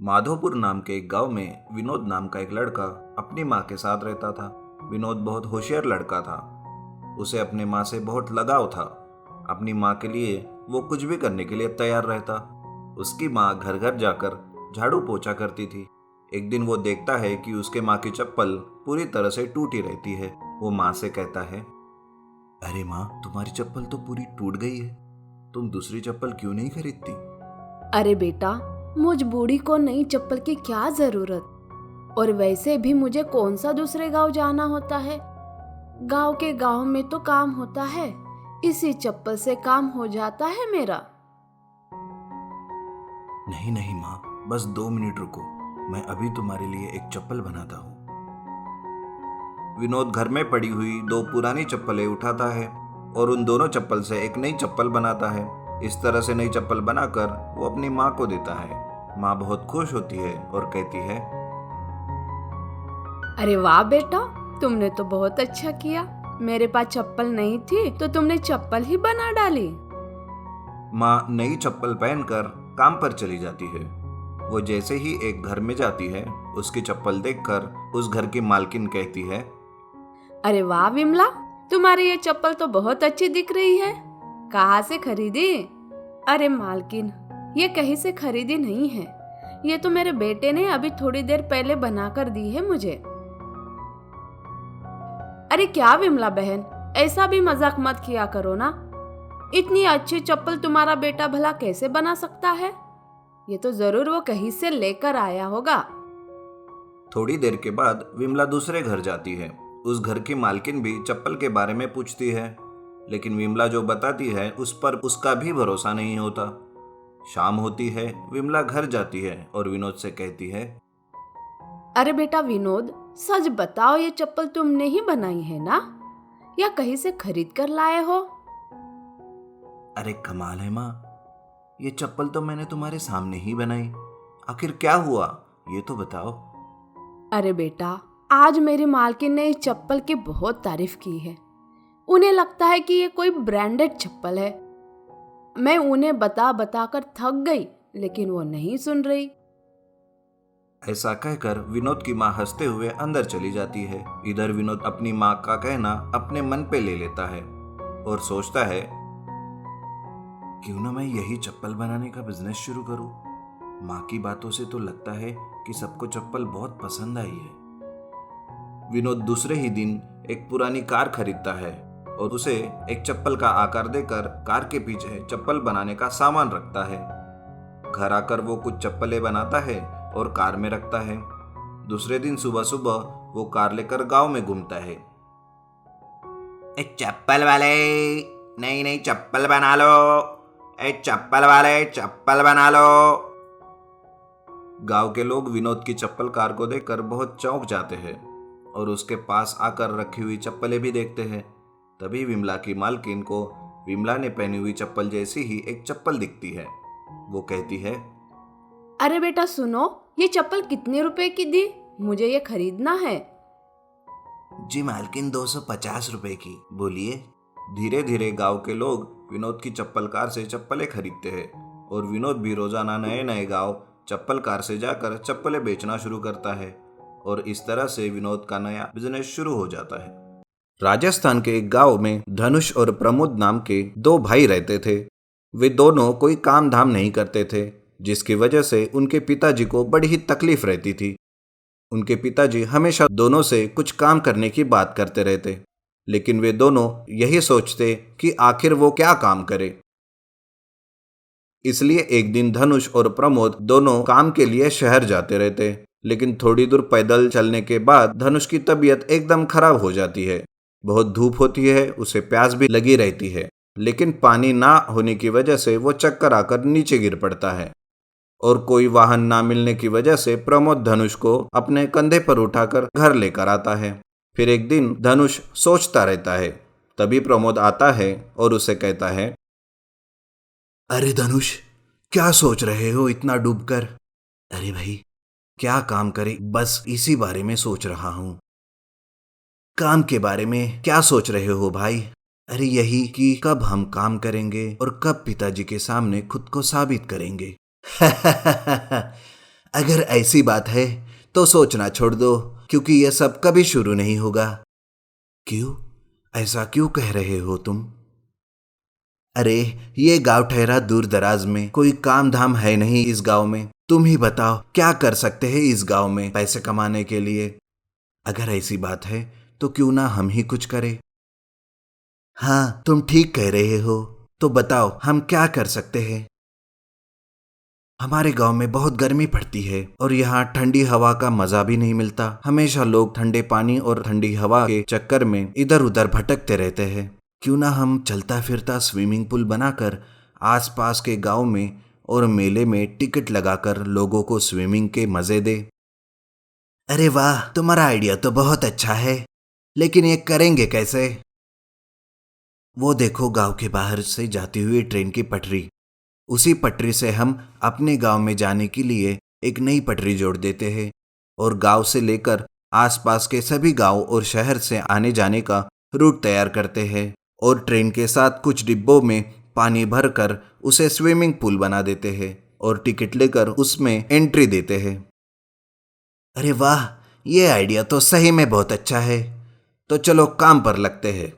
माधोपुर नाम के एक गांव में विनोद नाम का एक लड़का अपनी माँ के साथ रहता था। विनोद बहुत होशियार लड़का था। उसे अपने माँ से बहुत लगाव था। अपनी माँ के लिए वो कुछ भी करने के लिए तैयार रहता। उसकी माँ घर घर जाकर झाड़ू पोछा करती थी। एक दिन वो देखता है कि उसके माँ की चप्पल पूरी तरह से टूटी रहती है। वो माँ से कहता है, अरे माँ, तुम्हारी चप्पल तो पूरी टूट गई है। तुम दूसरी चप्पल क्यों नहीं खरीदती? अरे बेटा, मुझ बूढ़ी को नई चप्पल की क्या जरूरत। और वैसे भी मुझे कौन सा दूसरे गांव जाना होता है। गांव के गांव में तो काम होता है, इसी चप्पल से काम हो जाता है मेरा। नहीं नहीं माँ, बस 2 मिनट रुको, मैं अभी तुम्हारे लिए एक चप्पल बनाता हूँ। विनोद घर में पड़ी हुई 2 पुरानी चप्पलें उठाता है और उन दोनों चप्पल से एक नई चप्पल बनाता है। इस तरह से नई चप्पल बनाकर वो अपनी माँ को देता है। माँ बहुत खुश होती है और कहती है, अरे वाह बेटा, तुमने तो बहुत अच्छा किया। मेरे पास चप्पल नहीं थी तो तुमने चप्पल ही बना डाली। माँ नई चप्पल पहनकर काम पर चली जाती है। वो जैसे ही एक घर में जाती है, उसकी चप्पल देखकर उस घर की मालकिन कहती है, अरे वाह विमला, तुम्हारी ये चप्पल तो बहुत अच्छी दिख रही है। कहाँ से खरीदी? अरे मालकिन, ये कहीं से खरीदी नहीं है। ये तो मेरे बेटे ने अभी थोड़ी देर पहले बनाकर दी है मुझे। अरे क्या विमला बहन, ऐसा भी मजाक मत किया करो ना। इतनी अच्छी चप्पल तुम्हारा बेटा भला कैसे बना सकता है? ये तो जरूर वो कहीं से लेकर आया होगा। थोड़ी देर के बाद विमला दूसरे घर जाती है। उस घर की मालकिन भी चप्पल के बारे में पूछती है, लेकिन विमला जो बताती है उस पर उसका भी भरोसा नहीं होता। शाम होती है, विमला घर जाती है और विनोद से कहती है, अरे बेटा विनोद, सच बताओ, ये चप्पल तुमने ही बनाई है ना, या कहीं से खरीद कर लाए हो? अरे कमाल है माँ, ये चप्पल तो मैंने तुम्हारे सामने ही बनाई। आखिर क्या हुआ, ये तो बताओ। अरे बेटा, आज मेरी मालकिन ने इस चप्पल की बहुत तारीफ की है। उन्हें लगता है कि ये कोई ब्रांडेड चप्पल है। मैं उन्हें बता बता कर थक गई, लेकिन वो नहीं सुन रही। ऐसा कहकर विनोद की माँ हंसते हुए अंदर चली जाती है। इधर विनोद अपनी माँ का कहना अपने मन पे ले लेता है और सोचता है, क्यों ना मैं यही चप्पल बनाने का बिजनेस शुरू करूं। माँ की बातों से तो लगता है कि सबको चप्पल बहुत पसंद आई है। विनोद दूसरे ही दिन एक पुरानी कार खरीदता है और उसे एक चप्पल का आकार देकर कार के पीछे चप्पल बनाने का सामान रखता है। घर आकर वो कुछ चप्पलें बनाता है और कार में रखता है। दूसरे दिन सुबह सुबह वो कार लेकर गांव में घूमता है। एक चप्पल वाले, नई नई चप्पल बना लो। एक चप्पल वाले, चप्पल बना लो। गांव के लोग विनोद की चप्पल कार को देखकर बहुत चौंक जाते हैं और उसके पास आकर रखी हुई चप्पलें भी देखते हैं। तभी विमला की मालकिन को विमला ने पहनी हुई चप्पल जैसी ही एक चप्पल दिखती है। वो कहती है, अरे बेटा सुनो, ये चप्पल कितने रुपए की दी? मुझे ये खरीदना है। जी मालकिन, 250 रुपए की। बोलिए। धीरे धीरे गांव के लोग विनोद की चप्पल कार से चप्पलें खरीदते हैं और विनोद भी रोजाना नए नए गांव चप्पल कार से जाकर चप्पलें बेचना शुरू करता है और इस तरह से विनोद का नया बिजनेस शुरू हो जाता है। राजस्थान के एक गांव में धनुष और प्रमोद नाम के 2 भाई रहते थे। वे दोनों कोई काम धाम नहीं करते थे, जिसकी वजह से उनके पिताजी को बड़ी ही तकलीफ रहती थी। उनके पिताजी हमेशा दोनों से कुछ काम करने की बात करते रहते, लेकिन वे दोनों यही सोचते कि आखिर वो क्या काम करे। इसलिए एक दिन धनुष और प्रमोद दोनों काम के लिए शहर जाते रहते, लेकिन थोड़ी दूर पैदल चलने के बाद धनुष की तबीयत एकदम खराब हो जाती है। बहुत धूप होती है, उसे प्यास भी लगी रहती है, लेकिन पानी ना होने की वजह से वो चक्कर आकर नीचे गिर पड़ता है और कोई वाहन ना मिलने की वजह से प्रमोद धनुष को अपने कंधे पर उठाकर घर लेकर आता है। फिर एक दिन धनुष सोचता रहता है। तभी प्रमोद आता है और उसे कहता है, अरे धनुष, क्या सोच रहे हो इतना डूबकर? अरे भाई, क्या काम करे, बस इसी बारे में सोच रहा हूँ। काम के बारे में क्या सोच रहे हो भाई? अरे यही कि कब हम काम करेंगे और कब पिताजी के सामने खुद को साबित करेंगे। अगर ऐसी बात है तो सोचना छोड़ दो, क्योंकि यह सब कभी शुरू नहीं होगा। क्यों? ऐसा क्यों कह रहे हो तुम? अरे, ये गांव ठहरा दूर दराज में, कोई काम धाम है नहीं इस गांव में। तुम ही बताओ क्या कर सकते हैं इस गांव में पैसे कमाने के लिए। अगर ऐसी बात है तो क्यों ना हम ही कुछ करें। हाँ, तुम ठीक कह रहे हो। तो बताओ हम क्या कर सकते हैं। हमारे गांव में बहुत गर्मी पड़ती है और यहाँ ठंडी हवा का मजा भी नहीं मिलता। हमेशा लोग ठंडे पानी और ठंडी हवा के चक्कर में इधर उधर भटकते रहते हैं। क्यों ना हम चलता फिरता स्विमिंग पूल बनाकर आसपास के गांव में और मेले में टिकट लगाकर लोगों को स्विमिंग के मजे दे। अरे वाह, तुम्हारा आइडिया तो बहुत अच्छा है, लेकिन ये करेंगे कैसे? वो देखो गांव के बाहर से जाती हुई ट्रेन की पटरी। उसी पटरी से हम अपने गांव में जाने के लिए एक नई पटरी जोड़ देते हैं और गांव से लेकर आसपास के सभी गांव और शहर से आने जाने का रूट तैयार करते हैं और ट्रेन के साथ कुछ डिब्बों में पानी भरकर उसे स्विमिंग पूल बना देते हैं और टिकट लेकर उसमें एंट्री देते हैं। अरे वाह, ये आइडिया तो सही में बहुत अच्छा है। तो चलो काम पर लगते हैं।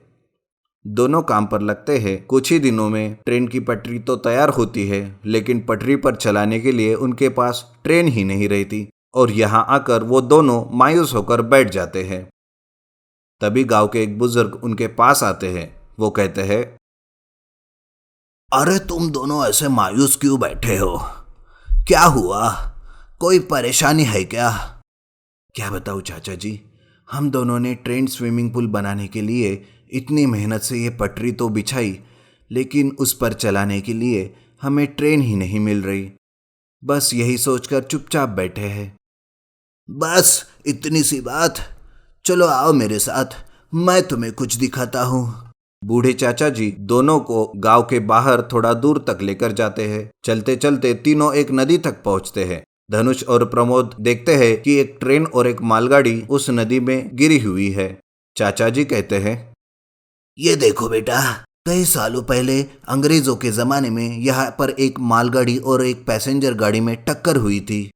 दोनों काम पर लगते हैं। कुछ ही दिनों में ट्रेन की पटरी तो तैयार होती है, लेकिन पटरी पर चलाने के लिए उनके पास ट्रेन ही नहीं रहती और यहाँ आकर वो दोनों मायूस होकर बैठ जाते हैं। तभी गांव के एक बुजुर्ग उनके पास आते हैं। वो कहते हैं, अरे तुम दोनों ऐसे मायूस क्यों बैठे हो? क्या हुआ? कोई परेशानी है क्या? क्या बताऊं चाचा जी, हम दोनों ने ट्रेन स्विमिंग पूल बनाने के लिए इतनी मेहनत से ये पटरी तो बिछाई, लेकिन उस पर चलाने के लिए हमें ट्रेन ही नहीं मिल रही। बस यही सोचकर चुपचाप बैठे हैं। बस इतनी सी बात? चलो आओ मेरे साथ, मैं तुम्हें कुछ दिखाता हूँ। बूढ़े चाचा जी दोनों को गांव के बाहर थोड़ा दूर तक लेकर जाते हैं। चलते चलते तीनों एक नदी तक पहुंचते हैं। धनुष और प्रमोद देखते हैं कि एक ट्रेन और एक मालगाड़ी उस नदी में गिरी हुई है। चाचा जी कहते हैं, ये देखो बेटा, कई सालों पहले अंग्रेजों के जमाने में यहाँ पर एक मालगाड़ी और एक पैसेंजर गाड़ी में टक्कर हुई थी।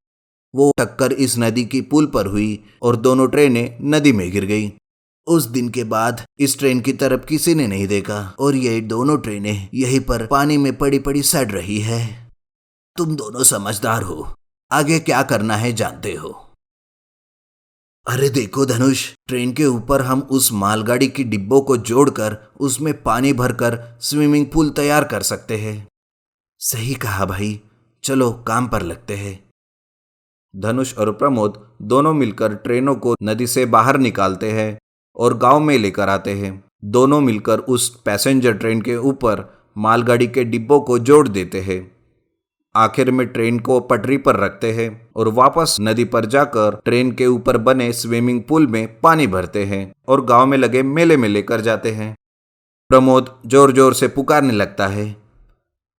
वो टक्कर इस नदी की पुल पर हुई और दोनों ट्रेनें नदी में गिर गई। उस दिन के बाद इस ट्रेन की तरफ किसी ने नहीं देखा और ये दोनों ट्रेनें यहीं पर पानी में पड़ी पड़ी सड़ रही है। तुम दोनों समझदार हो, आगे क्या करना है जानते हो। अरे देखो धनुष, ट्रेन के ऊपर हम उस मालगाड़ी की डिब्बों को जोड़कर उसमें पानी भरकर स्विमिंग पूल तैयार कर सकते हैं। सही कहा भाई, चलो काम पर लगते हैं। धनुष और प्रमोद दोनों मिलकर ट्रेनों को नदी से बाहर निकालते हैं और गांव में लेकर आते हैं। दोनों मिलकर उस पैसेंजर ट्रेन के ऊपर मालगाड़ी के डिब्बों को जोड़ देते हैं। आखिर में ट्रेन को पटरी पर रखते हैं और वापस नदी पर जाकर ट्रेन के ऊपर बने स्विमिंग पूल में पानी भरते हैं और गांव में लगे मेले में लेकर जाते हैं। प्रमोद जोर जोर से पुकारने लगता है,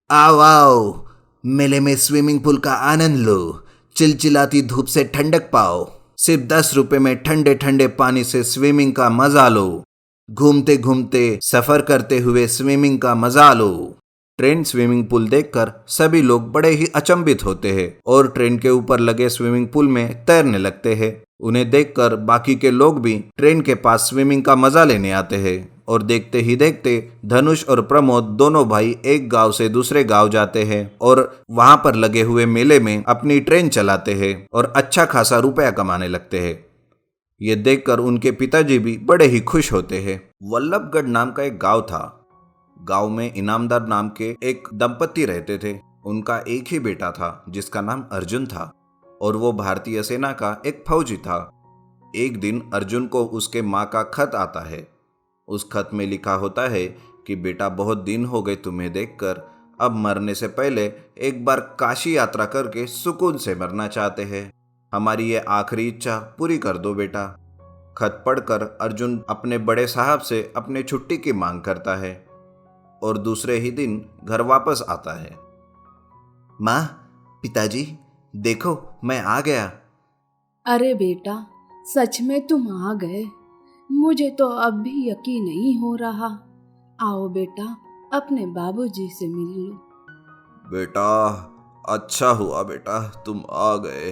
आओ आओ, मेले में स्विमिंग पूल का आनंद लो, चिलचिलाती धूप से ठंडक पाओ, सिर्फ 10 रुपए में ठंडे ठंडे पानी से स्विमिंग का मजा लो, घूमते घूमते सफर करते हुए स्विमिंग का मजा लो। ट्रेन स्विमिंग पूल देखकर सभी लोग बड़े ही अचंभित होते हैं और ट्रेन के ऊपर लगे स्विमिंग पूल में तैरने लगते हैं। उन्हें देखकर बाकी के लोग भी ट्रेन के पास स्विमिंग का मजा लेने आते हैं और देखते ही देखते धनुष और प्रमोद दोनों भाई एक गांव से दूसरे गांव जाते हैं और वहां पर लगे हुए मेले में अपनी ट्रेन चलाते हैं और अच्छा खासा रुपया कमाने लगते हैं। ये देखकर उनके पिताजी भी बड़े ही खुश होते हैं। वल्लभगढ़ नाम का एक गांव था। गांव में इनामदार नाम के एक दंपति रहते थे। उनका एक ही बेटा था जिसका नाम अर्जुन था और वो भारतीय सेना का एक फौजी था। एक दिन अर्जुन को उसके माँ का खत आता है। उस खत में लिखा होता है कि बेटा, बहुत दिन हो गए तुम्हें देखकर, अब मरने से पहले एक बार काशी यात्रा करके सुकून से मरना चाहते हैं। हमारी ये आखिरी इच्छा पूरी कर दो बेटा। खत पढ़कर अर्जुन अपने बड़े साहब से अपने छुट्टी की मांग करता है और दूसरे ही दिन घर वापस आता है। माँ, पिताजी, देखो मैं आ गया। अरे बेटा, सच में तुम आ गए। मुझे तो अब भी यकीन नहीं हो रहा। आओ बेटा, अपने बाबूजी से मिल लो। बेटा, अच्छा हुआ बेटा तुम आ गए।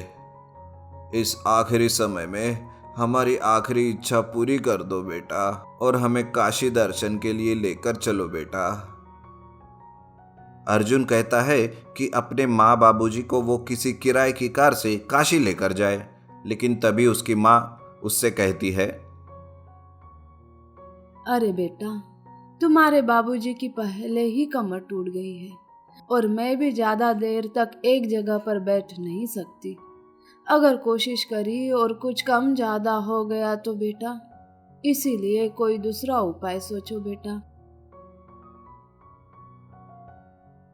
इस आखिरी समय में हमारी आखिरी इच्छा पूरी कर दो बेटा और हमें काशी दर्शन के लिए लेकर चलो बेटा। अर्जुन कहता है कि अपने माँ बाबूजी को वो किसी किराए की कार से काशी लेकर जाए, लेकिन तभी उसकी माँ उससे कहती है, अरे बेटा, तुम्हारे बाबूजी की पहले ही कमर टूट गई है और मैं भी ज्यादा देर तक एक जगह पर बैठ नहीं सकती। अगर कोशिश करी और कुछ कम ज्यादा हो गया तो बेटा, इसीलिए कोई दूसरा उपाय सोचो बेटा।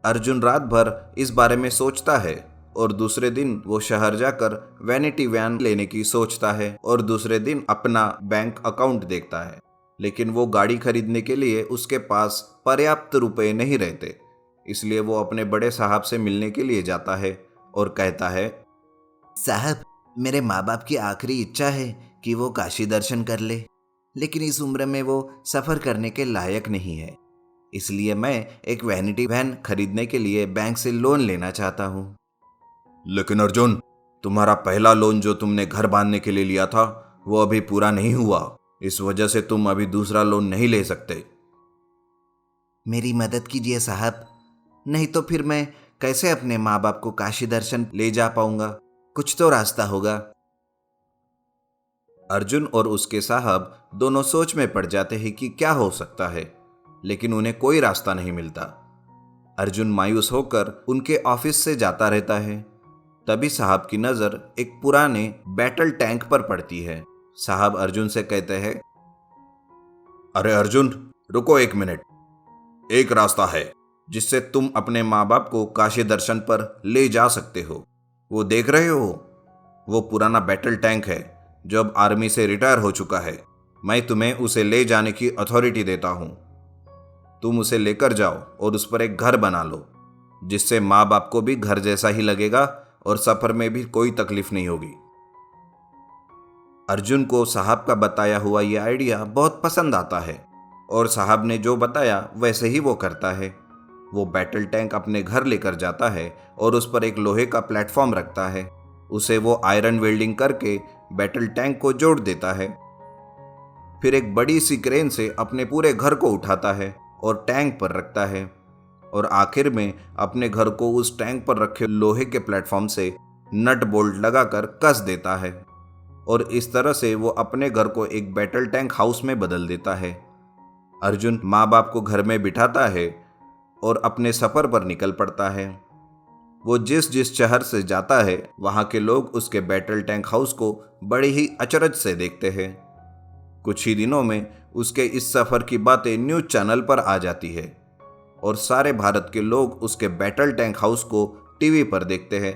अर्जुन रात भर इस बारे में सोचता है और दूसरे दिन वो शहर जाकर वैनिटी वैन लेने की सोचता है और दूसरे दिन अपना बैंक अकाउंट देखता है, लेकिन वो गाड़ी खरीदने के लिए उसके पास पर्याप्त रुपए नहीं रहते। इसलिए वो अपने बड़े साहब से मिलने के लिए जाता है और कहता है, साहब, मेरे माँ बाप की आखिरी इच्छा है कि वो काशी दर्शन कर ले, लेकिन इस उम्र में वो सफ़र करने के लायक नहीं है। इसलिए मैं एक वैनिटी वैन खरीदने के लिए बैंक से लोन लेना चाहता हूँ। लेकिन अर्जुन, तुम्हारा पहला लोन जो तुमने घर बांधने के लिए लिया था वो अभी पूरा नहीं हुआ, इस वजह से तुम अभी दूसरा लोन नहीं ले सकते। मेरी मदद कीजिए साहब, नहीं तो फिर मैं कैसे अपने माँ बाप को काशी दर्शन ले जा पाऊंगा? कुछ तो रास्ता होगा। अर्जुन और उसके साहब दोनों सोच में पड़ जाते हैं कि क्या हो सकता है, लेकिन उन्हें कोई रास्ता नहीं मिलता। अर्जुन मायूस होकर उनके ऑफिस से जाता रहता है। तभी साहब की नज़र एक पुराने बैटल टैंक पर पड़ती है। साहब अर्जुन से कहते हैं, अरे अर्जुन, रुको एक मिनट। एक रास्ता है जिससे तुम अपने माँ बाप को काशी दर्शन पर ले जा सकते हो। वो देख रहे हो, वो पुराना बैटल टैंक है जो अब आर्मी से रिटायर हो चुका है। मैं तुम्हें उसे ले जाने की अथॉरिटी देता हूँ। तुम उसे लेकर जाओ और उस पर एक घर बना लो, जिससे माँ बाप को भी घर जैसा ही लगेगा और सफर में भी कोई तकलीफ नहीं होगी। अर्जुन को साहब का बताया हुआ यह आइडिया बहुत पसंद आता है और साहब ने जो बताया वैसे ही वो करता है। वो बैटल टैंक अपने घर लेकर जाता है और उस पर एक लोहे का प्लेटफॉर्म रखता है। उसे वो आयरन वेल्डिंग करके बैटल टैंक को जोड़ देता है। फिर एक बड़ी सी क्रेन से अपने पूरे घर को उठाता है और टैंक पर रखता है और आखिर में अपने घर को उस टैंक पर रखे लोहे के प्लेटफॉर्म से नट बोल्ट लगाकर कस देता है और इस तरह से वो अपने घर को एक बैटल टैंक हाउस में बदल देता है। अर्जुन माँ बाप को घर में बिठाता है और अपने सफ़र पर निकल पड़ता है। वो जिस जिस शहर से जाता है वहाँ के लोग उसके बैटल टैंक हाउस को बड़े ही अचरज से देखते हैं। कुछ ही दिनों में उसके इस सफ़र की बातें न्यूज़ चैनल पर आ जाती है और सारे भारत के लोग उसके बैटल टैंक हाउस को टीवी पर देखते हैं।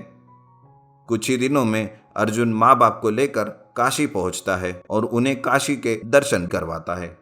कुछ ही दिनों में अर्जुन माँ बाप को लेकर काशी पहुंचता है और उन्हें काशी के दर्शन करवाता है।